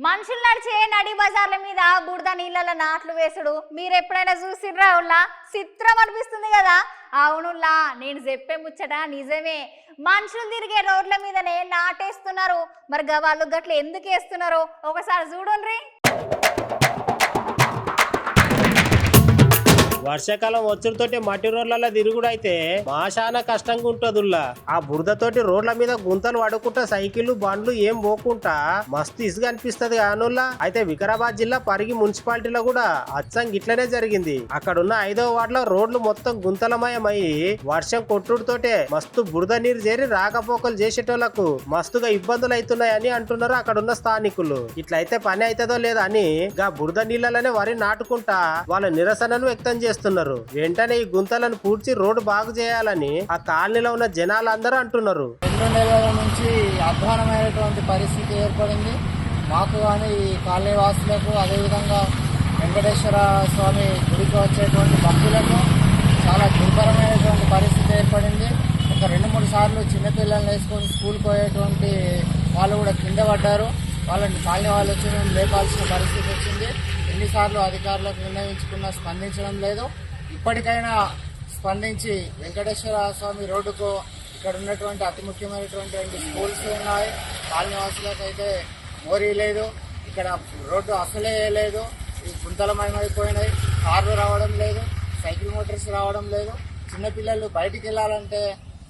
మనుషులు నడిచే నడి బజార్ల మీద బురద నీళ్ళ నాట్లు వేసుడు మీరు ఎప్పుడైనా చూసిర్రా ఉల్లా చిత్రం అనిపిస్తుంది కదా. అవునుల్లా నేను చెప్పే ముచ్చట నిజమే. మనుషులు తిరిగే రోడ్ల మీదనే నాటేస్తున్నారు. మరి వాళ్ళు గట్ల ఎందుకు వేస్తున్నారో ఒకసారి చూడండి. వర్షాకాలం వచ్చుడుతోటి మట్టి రోడ్లలో తిరుగుడు అయితే మాశాన కష్టంగా ఉంటదుల్లా. ఆ బురదతోటి రోడ్ల మీద గుంతలు పడుకుంటా సైకిళ్లు బండ్లు ఏం పోకుంటా మస్తు ఇసుగా అనిపిస్తది కానుల్లా. అయితే వికారాబాద్ జిల్లా పరిగి మున్సిపాలిటీలో కూడా అచ్చంగా ఇట్లనే జరిగింది. అక్కడున్న 5వ వార్డులో రోడ్లు మొత్తం గుంతలమయమయ్యి వర్షం కొట్టుడుతోటే మస్తు బురద నీరు చేరి రాకపోకలు చేసేటోళ్లకు మస్తుగా ఇబ్బందులు అవుతున్నాయని అంటున్నారు అక్కడున్న స్థానికులు. ఇట్లయితే పని అవుతుందో లేదా అని గా బురద నీళ్ళలోనే వరి నాటుకుంటా వాళ్ళ నిరసనను వ్యక్తం చేస్తున్నారు. వెంటనే ఈ గుంతలను పూడ్చి రోడ్డు బాగు చేయాలని ఆ కాలనీలో ఉన్న జనాలందరూ అంటున్నారు. 2 నెలల నుంచి అధ్వానమైనటువంటి పరిస్థితి ఏర్పడింది మాకు కానీ ఈ కాలనీ వాసులకు, అదేవిధంగా వెంకటేశ్వర స్వామి గుడికి వచ్చేటువంటి భక్తులకు చాలా దుర్భరమైనటువంటి పరిస్థితి ఏర్పడింది. ఒక 2-3 సార్లు చిన్నపిల్లల్ని వేసుకొని స్కూల్కి పోయేటువంటి వాళ్ళు కూడా కింద పడ్డారు. వాళ్ళని కాలనీ వాళ్ళు వచ్చి మేము లేపాల్సిన పరిస్థితి వచ్చింది. ఎన్నిసార్లు అధికారులకు నిర్ణయించుకున్నా స్పందించడం లేదు. ఇప్పటికైనా స్పందించి వెంకటేశ్వర స్వామి రోడ్డుకు ఇక్కడ ఉన్నటువంటి అతి ముఖ్యమైనటువంటి స్కూల్స్ ఉన్నాయి. కాలనీవాసులకు అయితే మోరీ లేదు, ఇక్కడ రోడ్డు అసలే లేదు. ఈ గుంతలమయమైపోయినాయి. కార్లు రావడం లేదు, సైకిల్ మోటార్స్ రావడం లేదు. చిన్నపిల్లలు బయటికి వెళ్ళాలంటే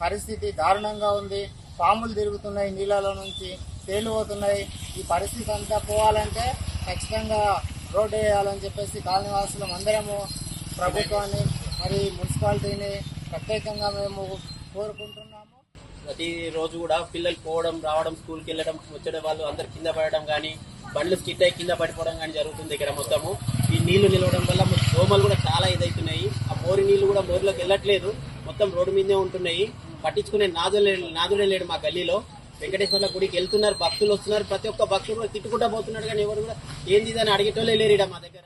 పరిస్థితి దారుణంగా ఉంది. పాములు తిరుగుతున్నాయి, నీళ్ళలో నుంచి తేలు పోతున్నాయి. ఈ పరిస్థితి అంతా పోవాలంటే ఖచ్చితంగా రోడ్డు వేయాలని చెప్పేసి కాలనీవాసులం అందరము ప్రభుత్వాన్ని మరి మున్సిపాలిటీని ప్రత్యేకంగా మేము కోరుకుంటున్నాము. ప్రతి రోజు కూడా పిల్లలు పోవడం రావడం, స్కూల్కి వెళ్ళడం, వచ్చే వాళ్ళు అందరు కింద పడడం కానీ, బండ్లు స్కిట్ అయ్యి కింద పడిపోవడం కానీ జరుగుతుంది ఇక్కడ మొత్తము. ఈ నీళ్లు నిలవడం వల్ల దోమలు కూడా చాలా ఇదవుతున్నాయి. ఆ మోరి నీళ్లు కూడా మోరిలోకి వెళ్ళట్లేదు, మొత్తం రోడ్డు మీదే ఉంటున్నాయి. పట్టించుకునే నాదుడే లేడు మా గల్లీలో. వెంకటేశ్వర్ల గుడికి వెళ్తున్నారు, భక్తులు వస్తున్నారు, ప్రతి ఒక్క భక్తులు కూడా తిట్టుకుంటా పోతున్నాడు కానీ ఎవరు కూడా ఏంది అని అడిగేటోళ్ళే లేరు మా దగ్గర.